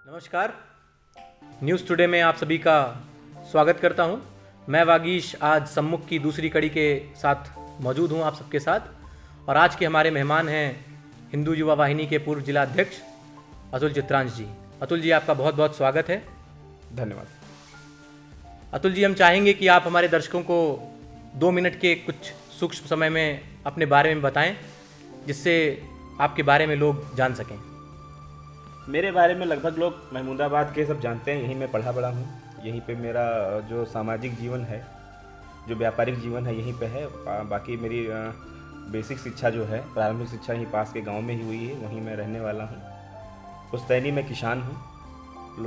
नमस्कार, news today में आप सभी का स्वागत करता हूं। मैं वागीश आज सम्मुख की दूसरी कड़ी के साथ मौजूद हूं आप सबके साथ। और आज के हमारे मेहमान हैं हिंदू युवा वाहिनी के पूर्व जिला अध्यक्ष अतुल चित्रांश जी। अतुल जी, आपका बहुत बहुत स्वागत है। धन्यवाद। अतुल जी, हम चाहेंगे कि आप हमारे दर्शकों को 2 मिनट के कुछ सूक्ष्म समय में अपने बारे में बताएं, जिससे आपके बारे में लोग जान सकें। मेरे बारे में लगभग लोग महमूदाबाद के सब जानते हैं। यहीं मैं पढ़ा बड़ा हूँ। यहीं पे मेरा जो सामाजिक जीवन है, जो व्यापारिक जीवन है, यहीं पे है। बाकी मेरी बेसिक शिक्षा जो है, प्रारंभिक शिक्षा यहीं पास के गांव में ही हुई है। वहीं मैं रहने वाला हूँ। पुश्तैनी में किसान हूँ।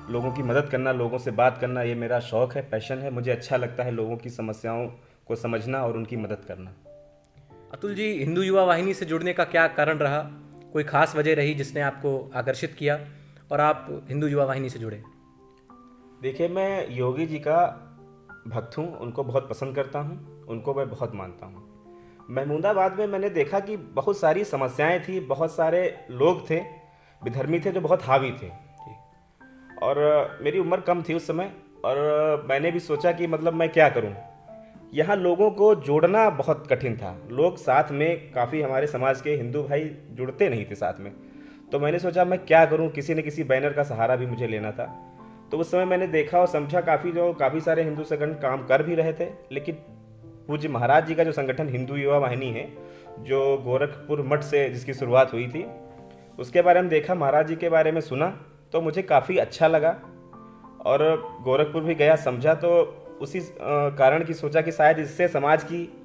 लोगों की मदद करना, लोगों से बात करना, ये मेरा शौक़ है, पैशन है। मुझे अच्छा लगता है लोगों की समस्याओं को समझना और उनकी मदद करना। अतुल जी, हिंदू युवा वाहिनी से जुड़ने का क्या कारण रहा? कोई खास वजह रही जिसने आपको आकर्षित किया और आप हिंदू युवा वाहिनी से जुड़े? देखिए, मैं योगी जी का भक्त हूँ। उनको बहुत पसंद करता हूँ, उनको मैं बहुत मानता हूँ। महमूदाबाद में मैंने देखा कि बहुत सारी समस्याएं थी, बहुत सारे लोग थे, विधर्मी थे, जो बहुत हावी थे। और मेरी उम्र कम थी उस समय, और मैंने भी सोचा कि मतलब मैं क्या करूँ। यहाँ लोगों को जोड़ना बहुत कठिन था। लोग साथ में, काफ़ी हमारे समाज के हिंदू भाई जुड़ते नहीं थे साथ में। तो मैंने सोचा मैं क्या करूँ, किसी न किसी बैनर का सहारा भी मुझे लेना था। तो उस समय मैंने देखा और समझा काफ़ी सारे हिंदू संगठन काम कर भी रहे थे, लेकिन पूज्य महाराज जी का जो संगठन हिंदू युवा वाहिनी है, जो गोरखपुर मठ से जिसकी शुरुआत हुई थी, उसके बारे में देखा, महाराज जी के बारे में सुना, तो मुझे काफ़ी अच्छा लगा। और गोरखपुर भी गया, समझा, तो उसी कारण की सोचा कि शायद इससे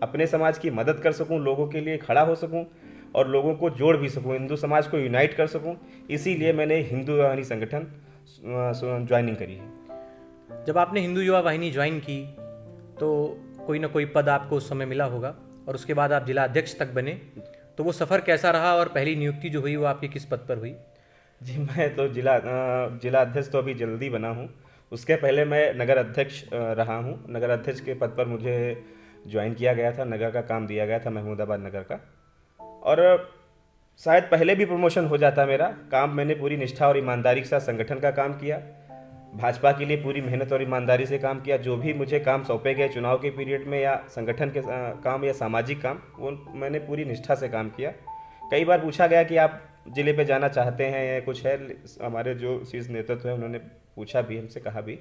अपने समाज की मदद कर सकूं, लोगों के लिए खड़ा हो सकूं और लोगों को जोड़ भी सकूं, हिंदू समाज को यूनाइट कर सकूं। इसीलिए मैंने हिंदू युवा वाहिनी संगठन ज्वाइनिंग करी है। जब आपने हिंदू युवा वाहिनी ज्वाइन की तो कोई ना कोई पद आपको उस समय मिला होगा, और उसके बाद आप जिला अध्यक्ष तक बने। तो वो सफ़र कैसा रहा और पहली नियुक्ति जो हुई वो आपकी किस पद पर हुई? जी, मैं तो जिला अध्यक्ष तो अभी जल्दी बना हूँ। उसके पहले मैं नगर अध्यक्ष रहा हूँ। नगर अध्यक्ष के पद पर मुझे ज्वाइन किया गया था, नगर का काम दिया गया था, महमूदाबाद नगर का। और शायद पहले भी प्रमोशन हो जाता मेरा। काम मैंने पूरी निष्ठा और ईमानदारी के साथ संगठन का काम किया, भाजपा के लिए पूरी मेहनत और ईमानदारी से काम किया। जो भी मुझे काम सौंपे गए चुनाव के पीरियड में, या संगठन के काम या सामाजिक काम, वो मैंने पूरी निष्ठा से काम किया। कई बार पूछा गया कि आप जिले पे जाना चाहते हैं या कुछ है। हमारे जो शीर्ष नेतृत्व है उन्होंने पूछा भी, हमसे कहा भी,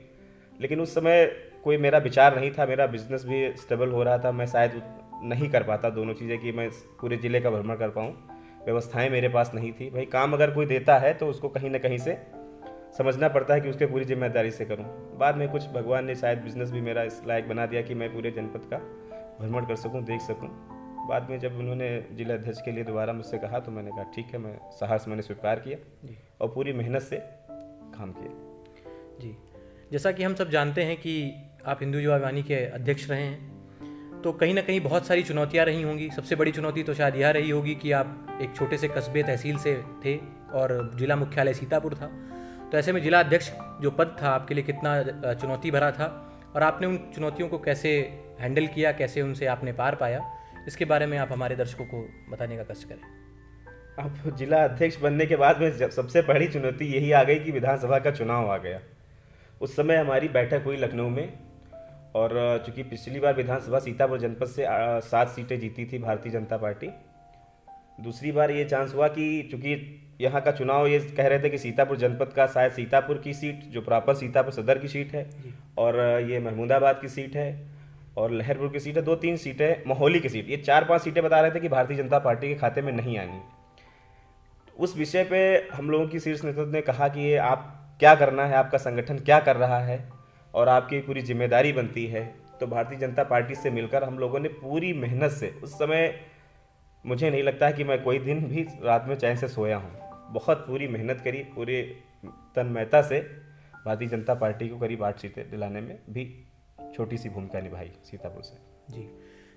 लेकिन उस समय कोई मेरा विचार नहीं था। मेरा बिजनेस भी स्टेबल हो रहा था। मैं शायद नहीं कर पाता दोनों चीज़ें, कि मैं पूरे ज़िले का भ्रमण कर पाऊँ। व्यवस्थाएं मेरे पास नहीं थी। भाई, काम अगर कोई देता है तो उसको कहीं ना कहीं से समझना पड़ता है कि उसके पूरी जिम्मेदारी से करूँ। बाद में कुछ भगवान ने शायद बिजनेस भी मेरा इस लायक बना दिया कि मैं पूरे जनपद का भ्रमण कर सकूँ, देख सकूँ। बाद में जब उन्होंने जिला अध्यक्ष के लिए दोबारा मुझसे कहा तो मैंने कहा ठीक है, मैं साहस मैंने स्वीकार किया और पूरी मेहनत से काम किया। जी, जैसा कि हम सब जानते हैं कि आप हिंदू युवा वाहिनी के अध्यक्ष रहे हैं, तो कहीं ना कहीं बहुत सारी चुनौतियां रही होंगी। सबसे बड़ी चुनौती तो शायद यह रही होगी कि आप एक छोटे से कस्बे तहसील से थे और जिला मुख्यालय सीतापुर था। तो ऐसे में जिला अध्यक्ष जो पद था आपके लिए कितना चुनौती भरा था, और आपने उन चुनौतियों को कैसे हैंडल किया, कैसे उनसे आपने पार पाया, इसके बारे में आप हमारे दर्शकों को बताने का कष्ट करें। अब जिला अध्यक्ष बनने के बाद में जब सबसे बड़ी चुनौती यही आ गई कि विधानसभा का चुनाव आ गया। उस समय हमारी बैठक हुई लखनऊ में, और चूंकि पिछली बार विधानसभा सीतापुर जनपद से 7 सीटें जीती थी भारतीय जनता पार्टी। दूसरी बार ये चांस हुआ कि चूंकि यहाँ का चुनाव ये कह रहे थे कि सीतापुर जनपद का, शायद सीतापुर की सीट जो प्रॉपर सीतापुर सदर की सीट है, और ये महमूदाबाद की सीट है, और लहरपुर की सीट है, 2-3 सीटें, मोहाली की सीट, ये 4-5 सीटें बता रहे थे कि भारतीय जनता पार्टी के खाते में नहीं आनी। उस विषय पे हम लोगों की शीर्ष नेतृत्व ने कहा कि ये आप क्या करना है, आपका संगठन क्या कर रहा है, और आपकी पूरी जिम्मेदारी बनती है। तो भारतीय जनता पार्टी से मिलकर हम लोगों ने पूरी मेहनत से, उस समय मुझे नहीं लगता है कि मैं कोई दिन भी रात में चैन से सोया हूँ। बहुत पूरी मेहनत करी, पूरे तन्मयता से भारतीय जनता पार्टी को करीब 8 सीटें दिलाने में भी छोटी सी भूमिका निभाई सीतापुर से। जी,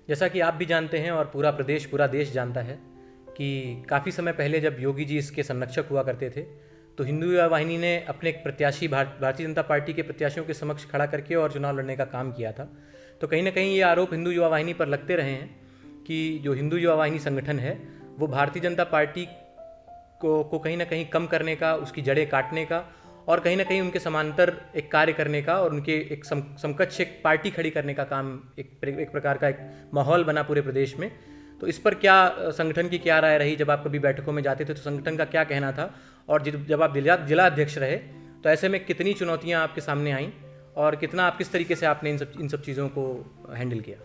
जैसा कि आप भी जानते हैं और पूरा प्रदेश, पूरा देश जानता है कि काफ़ी समय पहले जब योगी जी इसके संरक्षक हुआ करते थे, तो हिंदू युवा वाहिनी ने अपने एक प्रत्याशी भारतीय जनता पार्टी के प्रत्याशियों के समक्ष खड़ा करके और चुनाव लड़ने का काम किया था। तो कहीं ना कहीं ये आरोप हिंदू युवा वाहिनी पर लगते रहे हैं कि जो हिंदू युवा वाहिनी संगठन है वो भारतीय जनता पार्टी को कहीं ना कहीं कम करने का, उसकी जड़ें काटने का और कहीं ना कहीं उनके समांतर एक कार्य करने का और उनके एक समकक्ष एक पार्टी खड़ी करने का काम, एक प्रकार का एक माहौल बना पूरे प्रदेश में। तो इस पर क्या संगठन की क्या राय रही? जब आप कभी बैठकों में जाते थे तो संगठन का क्या कहना था? और जब आप जिला अध्यक्ष रहे तो ऐसे में कितनी चुनौतियां आपके सामने आईं और कितना आप किस तरीके से आपने इन सब चीज़ों को हैंडल किया?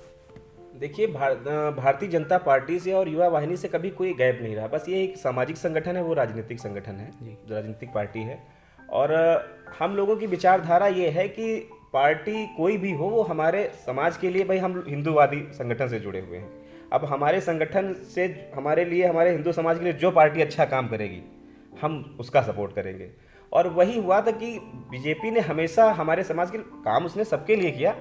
देखिए, भारतीय जनता पार्टी से और युवा वाहिनी से कभी कोई गैप नहीं रहा। बस ये एक सामाजिक संगठन है, वो राजनीतिक संगठन है, राजनीतिक पार्टी है। और हम लोगों की विचारधारा ये है कि पार्टी कोई भी हो, वो हमारे समाज के लिए, भाई हम हिंदूवादी संगठन से जुड़े हुए हैं। अब हमारे संगठन से हमारे लिए, हमारे हिंदू समाज के लिए जो पार्टी अच्छा काम करेगी हम उसका सपोर्ट करेंगे। और वही हुआ था कि बीजेपी ने हमेशा हमारे समाज के काम उसने सबके लिए किया,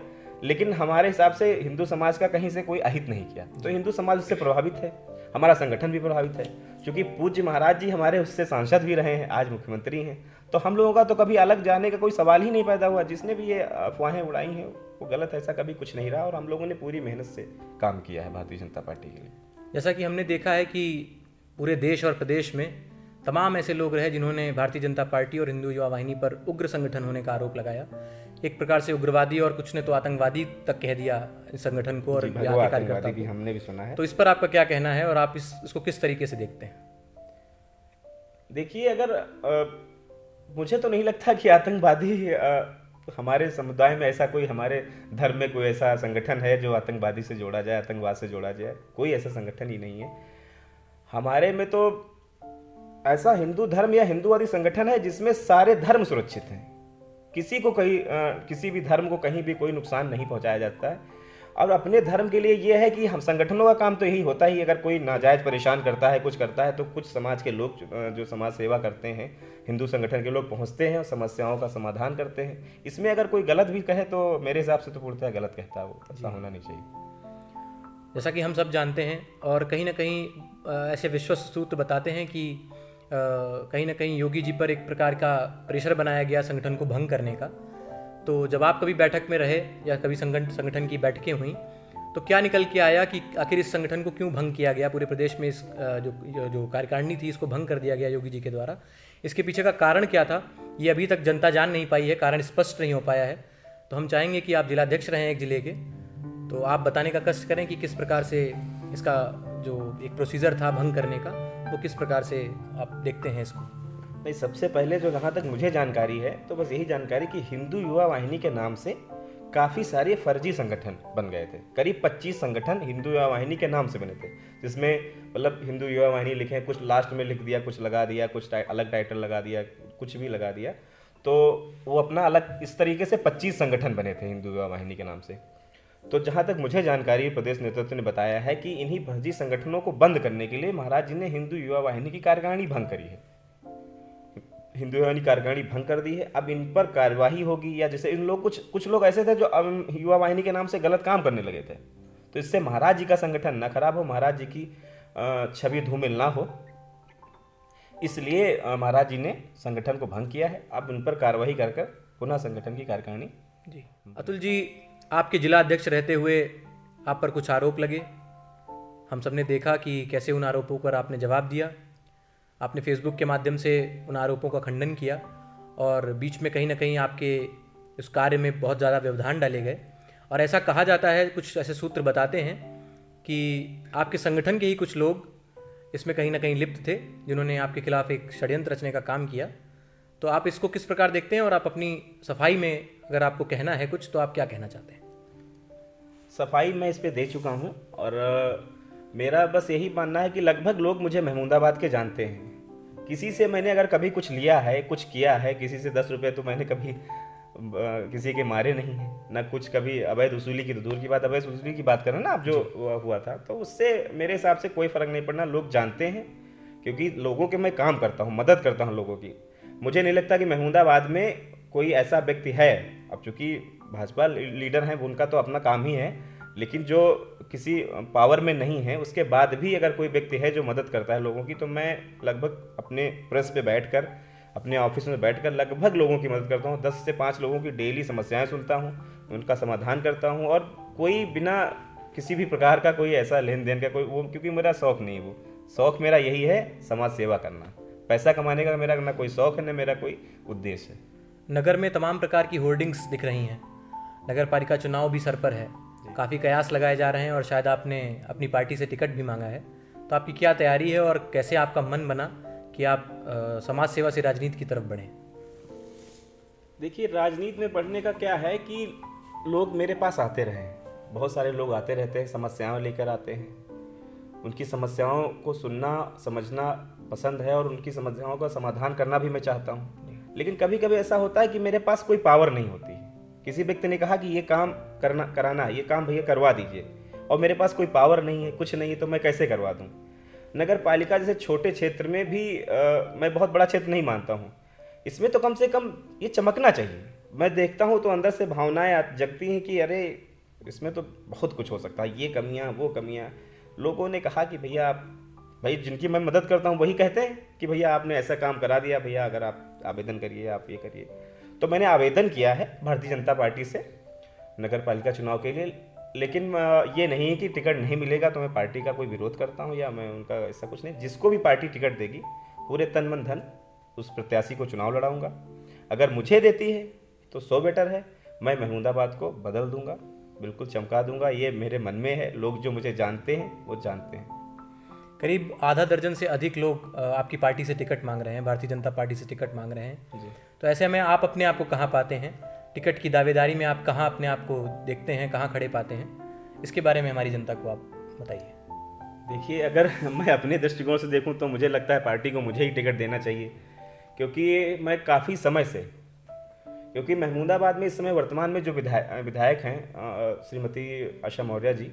लेकिन हमारे हिसाब से हिंदू समाज का कहीं से कोई अहित नहीं किया। तो हिंदू समाज उससे प्रभावित है, हमारा संगठन भी प्रभावित है। क्योंकि पूज्य महाराज जी हमारे उससे सांसद भी रहे हैं, आज मुख्यमंत्री हैं। तो हम लोगों का तो कभी अलग जाने का कोई सवाल ही नहीं पैदा हुआ। जिसने भी ये अफवाहें उड़ाई हैं वो गलत, ऐसा कभी कुछ नहीं रहा। और हम लोगों ने पूरी मेहनत से काम किया है भारतीय जनता पार्टी के लिए। जैसा कि हमने देखा है कि पूरे देश और प्रदेश में तमाम ऐसे लोग रहे जिन्होंने भारतीय जनता पार्टी और हिंदू युवा वाहिनी पर उग्र संगठन होने का आरोप लगाया, एक प्रकार से उग्रवादी, और कुछ ने तो आतंकवादी तक कह दिया इस संगठन को और यहाँ के कार्यकर्ता भी हमने भी सुना है। तो इस पर आपका क्या कहना है और आप इसको किस तरीके से देखते हैं? देखिए, अगर मुझे तो नहीं लगता कि आतंकवादी हमारे समुदाय में ऐसा कोई, हमारे धर्म में कोई ऐसा संगठन है जो आतंकवादी से जोड़ा जाए, आतंकवाद से जोड़ा जाए। कोई ऐसा संगठन ही नहीं है हमारे में। तो ऐसा हिंदू धर्म या हिंदूवादी संगठन है जिसमें सारे धर्म सुरक्षित हैं। किसी को किसी भी धर्म को कहीं भी कोई नुकसान नहीं पहुंचाया जाता है। और अपने धर्म के लिए ये है कि हम संगठनों का काम तो यही होता ही, अगर कोई नाजायज परेशान करता है, कुछ करता है, तो कुछ समाज के लोग जो समाज सेवा करते हैं, हिंदू संगठन के लोग पहुंचते हैं और समस्याओं का समाधान करते हैं। इसमें अगर कोई गलत भी कहे तो मेरे हिसाब से तो पूर्णतः गलत कहता है, वो ऐसा होना नहीं चाहिए। जैसा कि हम सब जानते हैं और कहीं ना कहीं ऐसे विश्वस्त सूत्र बताते हैं कि कहीं ना कहीं योगी जी पर एक प्रकार का प्रेशर बनाया गया संगठन को भंग करने का। तो जब आप कभी बैठक में रहे या कभी संगठन की बैठकें हुई तो क्या निकल के आया कि आखिर इस संगठन को क्यों भंग किया गया? पूरे प्रदेश में इस जो कार्यकारिणी थी इसको भंग कर दिया गया योगी जी के द्वारा। इसके पीछे का कारण क्या था, ये अभी तक जनता जान नहीं पाई है, कारण स्पष्ट नहीं हो पाया है। तो हम चाहेंगे कि आप जिलाध्यक्ष रहे हैं एक जिले के, तो आप बताने का कष्ट करें कि किस प्रकार से इसका जो एक प्रोसीजर था भंग करने का, वो किस प्रकार से आप देखते हैं इसको? नहीं, सबसे पहले जो जहाँ तक मुझे जानकारी है तो बस यही जानकारी कि हिंदू युवा वाहिनी के नाम से काफ़ी सारे फर्जी संगठन बन गए थे। करीब 25 संगठन हिंदू युवा वाहिनी के नाम से बने थे, जिसमें मतलब हिंदू युवा वाहिनी लिखे, कुछ लास्ट में लिख दिया, कुछ लगा दिया, कुछ अलग टाइटल लगा दिया, कुछ भी लगा दिया। तो वो अपना अलग इस तरीके से 25 संगठन बने थे हिंदू युवा वाहिनी के नाम से। तो जहाँ तक मुझे जानकारी प्रदेश नेतृत्व ने बताया है कि इन्हीं फर्जी संगठनों को बंद करने के लिए महाराज जी ने हिंदू युवा वाहिनी की कार्यकारिणी भंग करी है, हिंदू युवा कार्यकारिणी भंग कर दी है। अब इन पर कार्यवाही होगी, या जैसे इन लोग कुछ लोग ऐसे थे जो अब युवा वाहिनी के नाम से गलत काम करने लगे थे। तो इससे महाराज जी का संगठन ना खराब हो, महाराज जी की छवि धूमिल ना हो, इसलिए महाराज जी ने संगठन को भंग किया है। अब उन पर कार्रवाई कर पुनः संगठन की कार्यकारिणी। जी अतुल जी, आपके जिला अध्यक्ष रहते हुए आप पर कुछ आरोप लगे, हम सब ने देखा कि कैसे उन आरोपों पर आपने जवाब दिया। आपने फेसबुक के माध्यम से उन आरोपों का खंडन किया और बीच में कहीं ना कहीं आपके उस कार्य में बहुत ज़्यादा व्यवधान डाले गए। और ऐसा कहा जाता है, कुछ ऐसे सूत्र बताते हैं कि आपके संगठन के ही कुछ लोग इसमें कहीं ना कहीं लिप्त थे, जिन्होंने आपके खिलाफ एक षड्यंत्र रचने का काम किया। तो आप इसको किस प्रकार देखते हैं और आप अपनी सफाई में अगर आपको कहना है कुछ तो आप क्या कहना चाहते हैं? सफाई मैं इस पे दे चुका हूँ और मेरा बस यही मानना है कि लगभग लोग मुझे महमूदाबाद के जानते हैं। किसी से मैंने अगर कभी कुछ लिया है, कुछ किया है, किसी से 10 रुपये तो मैंने कभी किसी के मारे नहीं है, ना कुछ कभी अवैध वसूली की, तो दूर की बात, अवैध वसूली की बात करें ना आप, जो हुआ था, तो उससे मेरे हिसाब से कोई फ़र्क नहीं पड़ना। लोग जानते हैं क्योंकि लोगों के मैं काम करता हूँ, मदद करता हूँ लोगों की। मुझे नहीं लगता कि महमूदाबाद में कोई ऐसा व्यक्ति है, अब चूँकि भाजपा लीडर हैं, उनका तो अपना काम ही है, लेकिन जो किसी पावर में नहीं है उसके बाद भी अगर कोई व्यक्ति है जो मदद करता है लोगों की, तो मैं लगभग अपने प्रेस पे बैठकर, अपने ऑफिस में बैठकर लगभग लोगों की मदद करता हूँ। 10 से 5 लोगों की डेली समस्याएं सुनता हूँ, उनका समाधान करता हूँ, और कोई बिना किसी भी प्रकार का कोई ऐसा लेन देन का कोई वो, क्योंकि मेरा शौक नहीं है वो, शौक़ मेरा यही है, समाज सेवा करना। पैसा कमाने का मेरा ना कोई शौक़ है, ना मेरा कोई उद्देश्य है। नगर में तमाम प्रकार की होर्डिंग्स दिख रही हैं, नगर पालिका चुनाव भी सर पर है, काफ़ी कयास लगाए जा रहे हैं और शायद आपने अपनी पार्टी से टिकट भी मांगा है। तो आपकी क्या तैयारी है और कैसे आपका मन बना कि आप समाज सेवा से राजनीति की तरफ बढ़ें? देखिए, राजनीति में बढ़ने का क्या है कि लोग मेरे पास आते रहे, बहुत सारे लोग आते रहते हैं, समस्याएं लेकर आते हैं। उनकी समस्याओं को सुनना समझना पसंद है और उनकी समस्याओं का समाधान करना भी मैं चाहता हूँ। लेकिन कभी कभी ऐसा होता है कि मेरे पास कोई पावर नहीं होती। किसी व्यक्ति ने कहा कि ये काम कराना है, ये काम भैया करवा दीजिए, और मेरे पास कोई पावर नहीं है, कुछ नहीं है, तो मैं कैसे करवा दूँ? नगर पालिका जैसे छोटे क्षेत्र में भी मैं बहुत बड़ा क्षेत्र नहीं मानता हूँ, इसमें तो कम से कम ये चमकना चाहिए। मैं देखता हूँ तो अंदर से भावनाएं जगती हैं कि अरे इसमें तो बहुत कुछ हो सकता है, ये कमियाँ वो कमियाँ। लोगों ने कहा कि भैया आप, भाई जिनकी मैं मदद करता हूँ वही कहते हैं कि भैया आपने ऐसा काम करा दिया, भैया अगर आप आवेदन करिए, आप ये करिए। तो मैंने आवेदन किया है भारतीय जनता पार्टी से नगर पालिका चुनाव के लिए, लेकिन ये नहीं है कि टिकट नहीं मिलेगा तो मैं पार्टी का कोई विरोध करता हूँ या मैं उनका, ऐसा कुछ नहीं। जिसको भी पार्टी टिकट देगी पूरे तन मन धन उस प्रत्याशी को चुनाव लड़ाऊंगा। अगर मुझे देती है तो 100 बेटर है, मैं महमूदाबाद को बदल दूंगा, बिल्कुल चमका दूंगा। ये मेरे मन में है, लोग जो मुझे जानते हैं वो जानते हैं। करीब आधा दर्जन से अधिक लोग आपकी पार्टी से टिकट मांग रहे हैं, भारतीय जनता पार्टी से टिकट मांग रहे हैं जी। तो ऐसे में आप अपने आप को कहाँ पाते हैं? टिकट की दावेदारी में आप कहाँ अपने आप को देखते हैं, कहाँ खड़े पाते हैं? इसके बारे में हमारी जनता को आप बताइए। देखिए, अगर मैं अपने दृष्टिकोण से देखूं तो मुझे लगता है पार्टी को मुझे ही टिकट देना चाहिए, क्योंकि मैं काफ़ी समय से, क्योंकि महमूदाबाद में इस समय वर्तमान में जो विधायक हैं श्रीमती आशा मौर्य जी,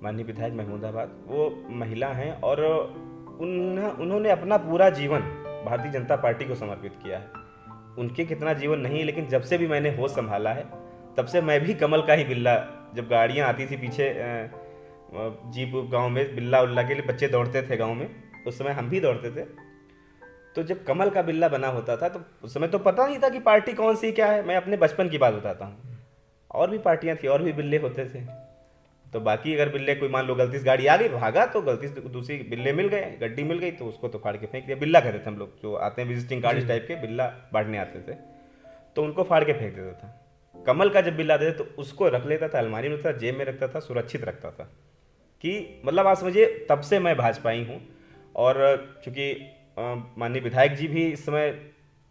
माननीय विधायक महमूदाबाद, वो महिला हैं और उन्होंने अपना पूरा जीवन भारतीय जनता पार्टी को समर्पित किया है। उनके कितना जीवन नहीं है, लेकिन जब से भी मैंने होश संभाला है तब से मैं भी कमल का ही बिल्ला, जब गाड़ियाँ आती थी पीछे जीप गांव में, बिल्ला उल्ला के लिए बच्चे दौड़ते थे गांव में, उस समय हम भी दौड़ते थे। तो जब कमल का बिल्ला बना होता था तो उस समय तो पता नहीं था कि पार्टी कौन सी क्या है। मैं अपने बचपन की बात बताता हूँ, और भी पार्टियाँ थी और भी बिल्ले होते थे। तो बाकी अगर बिल्ले, कोई मान लो गलती से गाड़ी आ गई, भागा, तो गलती से दूसरी बिल्ले मिल गए, गड्डी मिल गई, तो उसको तो फाड़ के फेंक दिया। बिल्ला कहते थे हम लोग, जो आते हैं विजिटिंग कार्ड इस टाइप के बिल्ला बांटने आते थे, तो उनको फाड़ के फेंक देता था। कमल का जब बिल्ला देते तो उसको रख लेता था, अलमारी में रखता था, जेब में रखता था, सुरक्षित रखता था। कि मतलब आप समझिए, तब से मैं भाजपाई हूँ। और चूँकि माननीय विधायक जी भी इस समय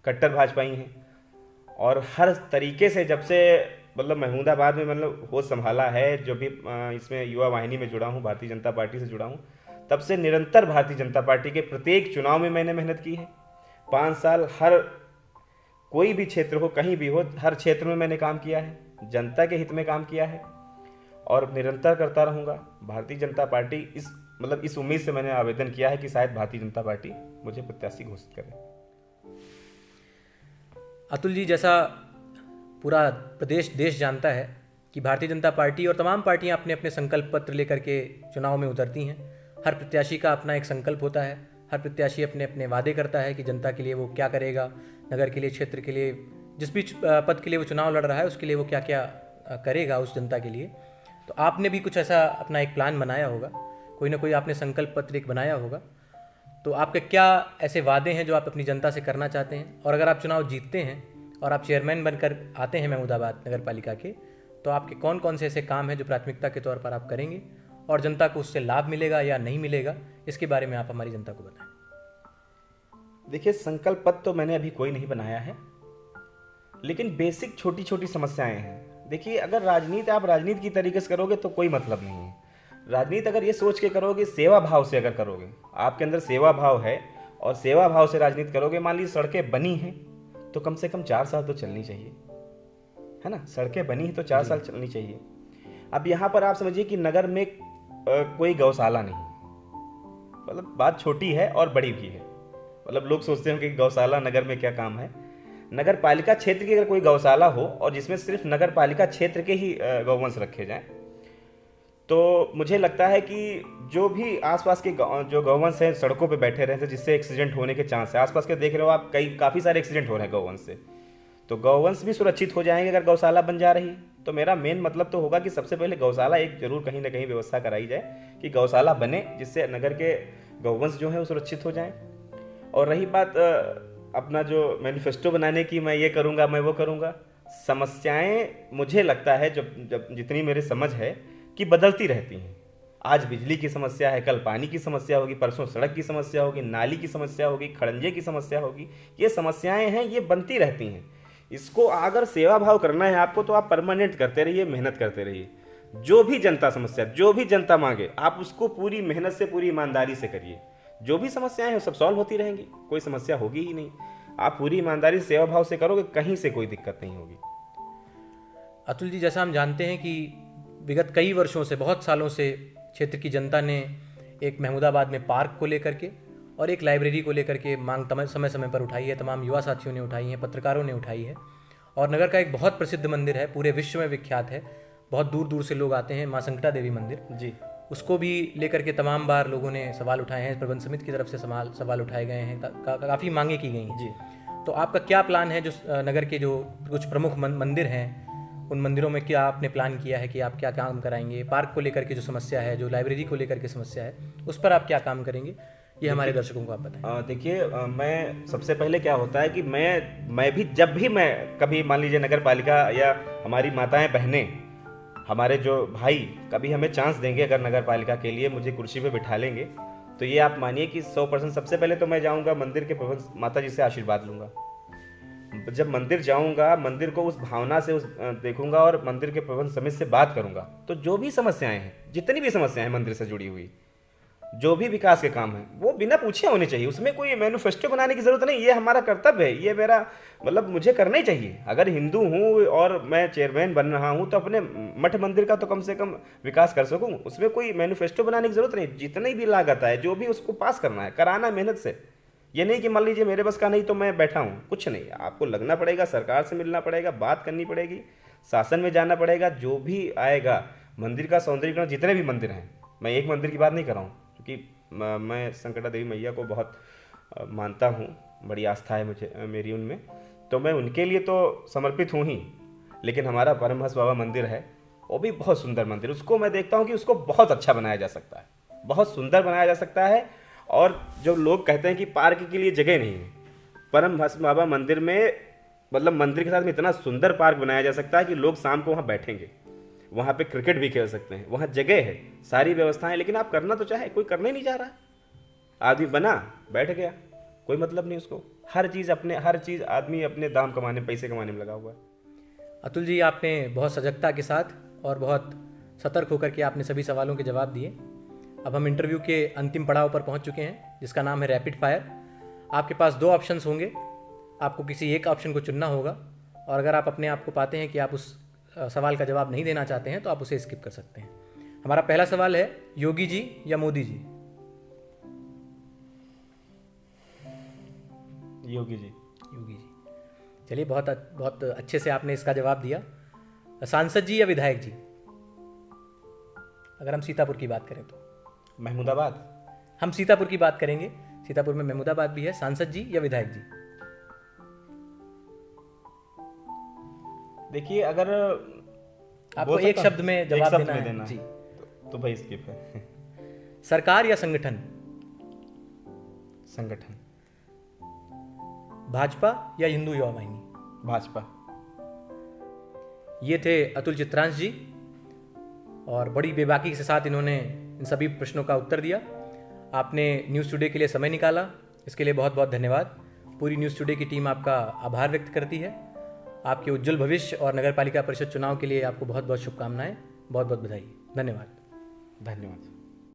कट्टर भाजपाई हैं, और हर तरीके से जब से मतलब महमूदाबाद में मतलब होश संभाला है, जो भी इसमें युवा वाहिनी में जुड़ा हूँ, भारतीय जनता पार्टी से जुड़ा हूँ, तब से निरंतर भारतीय जनता पार्टी के प्रत्येक चुनाव में मैंने मेहनत की है। 5 साल हर कोई भी क्षेत्र हो, कहीं भी हो, हर क्षेत्र में मैंने काम किया है, जनता के हित में काम किया है और निरंतर करता रहूँगा। भारतीय जनता पार्टी इस उम्मीद से मैंने आवेदन किया है कि शायद भारतीय जनता पार्टी मुझे प्रत्याशी घोषित करे। अतुल जी, जैसा पूरा प्रदेश देश जानता है कि भारतीय जनता पार्टी और तमाम पार्टियां अपने अपने संकल्प पत्र लेकर के चुनाव में उतरती हैं। हर प्रत्याशी का अपना एक संकल्प होता है, हर प्रत्याशी अपने अपने वादे करता है कि जनता के लिए वो क्या करेगा, नगर के लिए, क्षेत्र के लिए, जिस भी पद के लिए वो चुनाव लड़ रहा है उसके लिए वो क्या क्या करेगा उस जनता के लिए। तो आपने भी कुछ ऐसा अपना एक प्लान बनाया होगा, कोई ना कोई आपने संकल्प पत्र एक बनाया होगा। तो आपके क्या ऐसे वादे हैं जो आप अपनी जनता से करना चाहते हैं? और अगर आप चुनाव जीतते हैं और आप चेयरमैन बनकर आते हैं महमूदाबाद नगर पालिका के, तो आपके कौन कौन से ऐसे काम हैं जो प्राथमिकता के तौर पर आप करेंगे और जनता को उससे लाभ मिलेगा या नहीं मिलेगा, इसके बारे में आप हमारी जनता को बताएं। देखिए, संकल्प पत्र तो मैंने अभी कोई नहीं बनाया है, लेकिन बेसिक छोटी छोटी समस्याएं हैं। देखिए, अगर आप राजनीति की तरीके से करोगे तो कोई मतलब नहीं है। राजनीति अगर ये सोच के करोगे, सेवा भाव से अगर करोगे, आपके अंदर सेवा भाव है और सेवा भाव से राजनीति करोगे, मान लीजिए सड़कें बनी हैं तो कम से कम 4 साल तो चलनी चाहिए, है ना। सड़कें बनी हैं तो 4 साल चलनी चाहिए। अब यहाँ पर आप समझिए कि नगर में कोई गौशाला नहीं, मतलब बात छोटी है और बड़ी भी है। मतलब लोग सोचते हैं कि गौशाला नगर में क्या काम है। नगर पालिका क्षेत्र की अगर कोई गौशाला हो और जिसमें सिर्फ नगर पालिका क्षेत्र के ही गौवंश रखे जाएं, तो मुझे लगता है कि जो भी आसपास के जो गौवंश हैं सड़कों पे बैठे रहते हैं, जिससे एक्सीडेंट होने के चांस है। आसपास के देख रहे हो आप, काफ़ी सारे एक्सीडेंट हो रहे हैं गौवंश से, तो गौवंश भी सुरक्षित हो जाएंगे अगर गौशाला बन जा रही है। तो मेरा मेन मतलब तो होगा कि सबसे पहले गौशाला एक जरूर कहीं ना कहीं व्यवस्था कराई जाए कि गौशाला बने, जिससे नगर के गौवंश जो है वो सुरक्षित हो जाएं। और रही बात अपना जो मैनिफेस्टो बनाने की, मैं ये करूँगा मैं वो करूँगा, समस्याएं मुझे लगता है जब जितनी मेरी समझ है कि बदलती रहती हैं। आज बिजली की समस्या है, कल पानी की समस्या होगी, परसों सड़क की समस्या होगी, नाली की समस्या होगी, खड़ंजे की समस्या होगी। ये समस्याएं हैं, ये बनती रहती हैं। इसको अगर सेवा भाव करना है आपको तो आप परमानेंट करते रहिए, मेहनत करते रहिए। जो भी जनता समस्या, जो भी जनता मांगे, आप उसको पूरी मेहनत से, पूरी ईमानदारी से करिए। जो भी समस्याएं हैं सब सॉल्व होती रहेंगी, कोई समस्या होगी ही नहीं। आप पूरी ईमानदारी से, सेवा भाव से करोगे, कहीं से कोई दिक्कत नहीं होगी। अतुल जी, जैसा हम जानते हैं कि विगत कई वर्षों से, बहुत सालों से क्षेत्र की जनता ने एक महमूदाबाद में पार्क को लेकर के और एक लाइब्रेरी को लेकर के मांग समय समय पर उठाई है। तमाम युवा साथियों ने उठाई है, पत्रकारों ने उठाई है। और नगर का एक बहुत प्रसिद्ध मंदिर है, पूरे विश्व में विख्यात है, बहुत दूर दूर से लोग आते हैं, माँ संकटा देवी मंदिर जी, उसको भी लेकर के तमाम बार लोगों ने सवाल उठाए हैं। प्रबंध समिति की तरफ से सवाल उठाए गए हैं, काफ़ी मांगे की गई हैं जी। तो आपका क्या प्लान है? जो नगर के जो कुछ प्रमुख मंदिर हैं, उन मंदिरों में क्या आपने प्लान किया है कि आप क्या काम कराएंगे? पार्क को लेकर के जो समस्या है, जो लाइब्रेरी को लेकर के समस्या है, उस पर आप क्या काम करेंगे? ये हमारे दर्शकों को आप बताएं। देखिए, मैं सबसे पहले क्या होता है कि मैं भी जब भी मैं कभी मान लीजिए नगर पालिका या हमारी माताएं बहनें, हमारे जो भाई कभी हमें चांस देंगे, अगर नगर पालिका के लिए मुझे कुर्सी पे बिठा लेंगे, तो ये आप मानिए कि 100% सबसे पहले तो मैं जाऊंगा मंदिर के प्रबंध माता जी से आशीर्वाद लूंगा। जब मंदिर जाऊंगा, मंदिर को उस भावना से देखूंगा और मंदिर के प्रबंध समिति से बात करूंगा, तो जो भी समस्याएं हैं, जितनी भी समस्याएं हैं मंदिर से जुड़ी हुई, जो भी विकास के काम हैं, वो बिना पूछे होने चाहिए। उसमें कोई मैनिफेस्टो बनाने की जरूरत नहीं। ये हमारा कर्तव्य है, ये मेरा मतलब मुझे करना ही चाहिए। अगर हिंदू हूँ और मैं चेयरमैन बन रहा हूँ तो अपने मठ मंदिर का तो कम से कम विकास कर सकूँ। उसमें कोई मैनिफेस्टो बनाने की जरूरत नहीं। जितनी भी लागत है, जो भी उसको पास करना है, कराना है मेहनत से। ये नहीं कि मान लीजिए मेरे बस का नहीं तो मैं बैठा हूँ, कुछ नहीं। आपको लगना पड़ेगा, सरकार से मिलना पड़ेगा, बात करनी पड़ेगी, शासन में जाना पड़ेगा। जो भी आएगा, मंदिर का सौंदर्यीकरण, जितने भी मंदिर हैं, मैं एक मंदिर की बात नहीं कर रहा हूँ, क्योंकि मैं संकटा देवी मैया को बहुत मानता हूँ, बड़ी आस्था है मुझे मेरी उनमें, तो मैं उनके लिए तो समर्पित हूँ ही। लेकिन हमारा परमहंस बाबा मंदिर है, वो भी बहुत सुंदर मंदिर। उसको मैं देखता हूँ कि उसको बहुत अच्छा बनाया जा सकता है, बहुत सुंदर बनाया जा सकता है। और जो लोग कहते हैं कि पार्क के लिए जगह नहीं है, परमहंस बाबा मंदिर में मतलब मंदिर के साथ में इतना सुंदर पार्क बनाया जा सकता है कि लोग शाम को वहाँ बैठेंगे, वहाँ पे क्रिकेट भी खेल सकते हैं, वहाँ जगह है, सारी व्यवस्थाएं। लेकिन आप करना तो चाहे, कोई करने नहीं जा रहा। आदमी बना, बैठ गया, कोई मतलब नहीं उसको। हर चीज़ आदमी अपने दाम कमाने, पैसे कमाने में लगा हुआ है। अतुल जी, आपने बहुत सजगता के साथ और बहुत सतर्क होकर के आपने सभी सवालों के जवाब दिए। अब हम इंटरव्यू के अंतिम पड़ाव पर पहुंच चुके हैं, जिसका नाम है रैपिड फायर। आपके पास 2 ऑप्शंस होंगे, आपको किसी एक ऑप्शन को चुनना होगा, और अगर आप अपने आप को पाते हैं कि आप उस सवाल का जवाब नहीं देना चाहते हैं तो आप उसे स्किप कर सकते हैं। हमारा पहला सवाल है, योगी जी या मोदी जी? योगी जी। योगी जी। चलिए, बहुत बहुत अच्छे से आपने इसका जवाब दिया। सांसद जी या विधायक जी, अगर हम सीतापुर की बात करें तो? महमूदाबाद। हम सीतापुर की बात करेंगे, सीतापुर में महमूदाबाद भी है। सांसद जी या विधायक जी? देखिए, अगर आपको एक शब्द में जवाब देना है जी, तो भाई स्किप है। सरकार या संगठन? संगठन। भाजपा या हिंदू युवा वाहिनी? भाजपा। ये थे अतुल चित्रांश जी, और बड़ी बेबाकी के साथ इन्होंने इन सभी प्रश्नों का उत्तर दिया। आपने न्यूज़ टुडे के लिए समय निकाला, इसके लिए बहुत बहुत धन्यवाद। पूरी न्यूज़ टुडे की टीम आपका आभार व्यक्त करती है। आपके उज्जवल भविष्य और नगर पालिका परिषद चुनाव के लिए आपको बहुत बहुत शुभकामनाएं, बहुत बहुत बधाई। धन्यवाद। धन्यवाद।